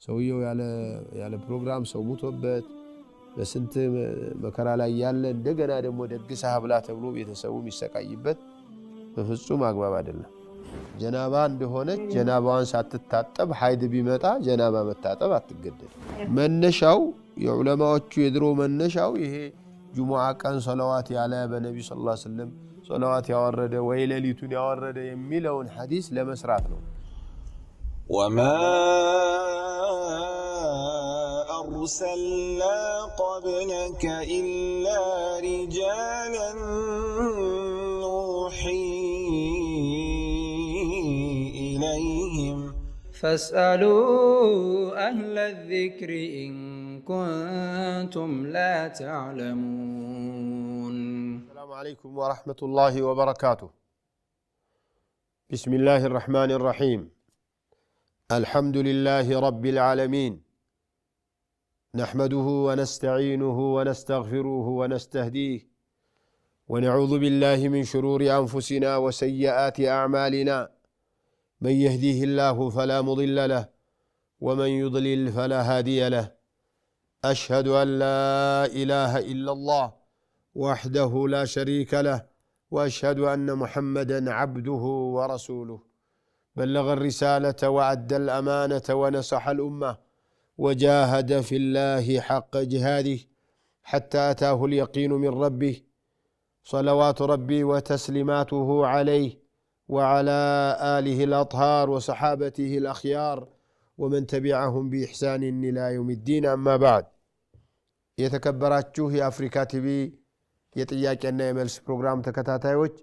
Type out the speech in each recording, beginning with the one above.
ሰውየው ያለ ፕሮግራም ሰው ሙቶበት በስንት መከራ ላይ ያለ እንደገና ደግሞ ደግስ ሀብላ ተብሎ ቤተሰቡ የሚሰቃይበት በፍጹም አግባብ አይደለም። ጀናባ እንደሆነች ጀናባዋን ሳትታጠብ ሐይድ ቢመጣ ጀናባ መታጠብ አትገደድ። መነሻው የዑለማዎቹ የድሮ መነሻው ይሄ ጁሙዓ ቀን ሶላዋት ያለ በነቢ ሰለላሁ ዐለይሂ ወሰለም ሶላዋት ያወረደ ወይ ሌሊቱን ያወረደ የሚለውን ሐዲስ ለመስራት ነው። وما أرسلنا قبلك إلا رجالا نوحي إليهم فاسألوا أهل الذكر إن كنتم لا تعلمون. السلام عليكم ورحمة الله وبركاته. بسم الله الرحمن الرحيم. الحمد لله رب العالمين، نحمده ونستعينه ونستغفره ونستهديه ونعوذ بالله من شرور أنفسنا وسيئات أعمالنا، من يهديه الله فلا مضل له ومن يضلل فلا هادي له. أشهد أن لا إله إلا الله وحده لا شريك له، وأشهد أن محمدا عبده ورسوله، بلغ الرسالة وأدى الأمانة ونصح الأمة وجاهد في الله حق جهاده حتى أتاه اليقين من ربه، صلوات ربي وتسليماته عليه وعلى آله الأطهار وصحابته الأخيار ومن تبعهم بإحسان إلى يوم الدين. أما بعد، يتكبراتشوه أفريكا تبي يتياك أن يملس بروغرام تكتاتايوش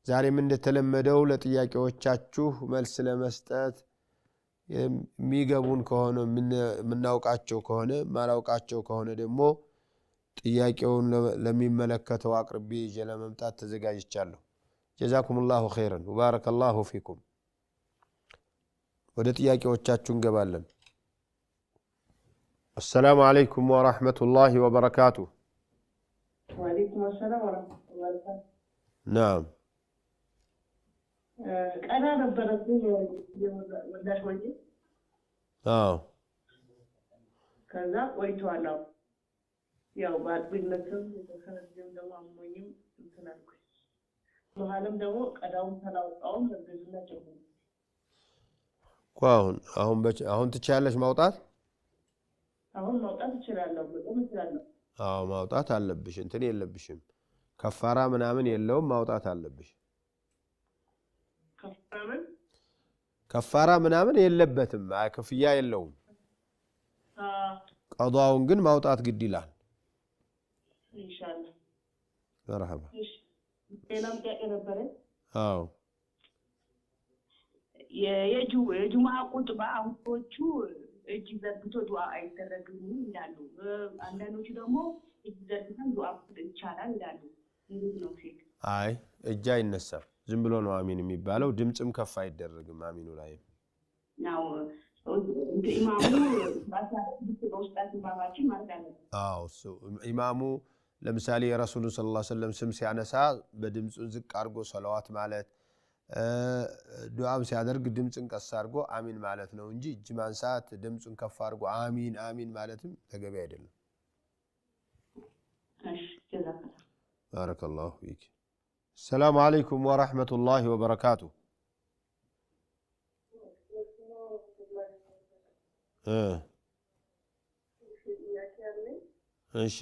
ዛሬ ምን እንደተለመደው ለጥያቄዎቻችሁ መልስ ለመስጠት የሚገቡን ከሆነ ምናውቃቸው ከሆነ ማላውቃቸው ከሆነ ደግሞ ጥያቄውን ለሚመለከተው አቅርቤ ይዤ ለመምጣት ተዘጋጅቻለሁ። ጀዛኩሙላሁ ኸይረን ወባረከላሁ ፊኩም። ወደ ጥያቄዎቻችሁ እንገባለን። السلام عليكم ورحمة الله وبركاته. وعليكم السلام ورحمة الله وبركاته. نعم. أنا ነበረብኝ ወላሽ ወንጂ ከዛ ቆይቷል። ያው ባጥቢነትም የተከረጀም ደግሞ አሞኝም እንትናልኩ በኋላም ደግሞ ቀዳውን ተላውጣውም እንደዚህ ጀመረ። አሁን ትችያለሽ ማውጣት? አሁን ማውጣት እችላለሁ። በጣም እችላለሁ። ማውጣት አለብሽ። እንትን የለብሽም። ከፋራ ምናምን የለውም። ማውጣት አለብሽ። ከፋራ ምናምን የለበትም። ክፍያ የለውም። ቀዷውን ግን ማውጣት ግድ ይላል። ኢንሻአላህ መርሐባ። ሌላም ጥያቄ ነበረ። የጁሙዓ ቁጥባ አውቶቹ እጅ ዘርግቶ ዱዓ አይደረግም ይላሉ። አንዳንዶቹ ደግሞ እጅ ዘርግተን ዱዓ ይቻላል ይላሉ። እንዴት ነው ሼክ? አይ እጅ አይነሳም። ዝም ብሎ ነው አሚን የሚባለው። ድምጽም ከፍ አይደረግም አሚኑ ላይ ነው። ኢማሙ ባሳደግ ኢማሙ ለምሳሌ የረሱሉን ሰለላሁ ዐለይሂ ወሰለም ስም ሲያነሳ በድምጹ ዝቅ አድርጎ ሰላዋት ማለት ዱዓም ሲያደርግ ድምጽን ቀስ አድርጎ አሚን ማለት ነው እንጂ እጅ ማንሳት ድምጹን ከፍ አድርጎ አሚን አሚን ማለትም ተገቢ አይደለም። እሺ ጀዛከላህ። ባረከላሁ ፊክ። السلام عليكم ورحمة الله وبركاته. ايش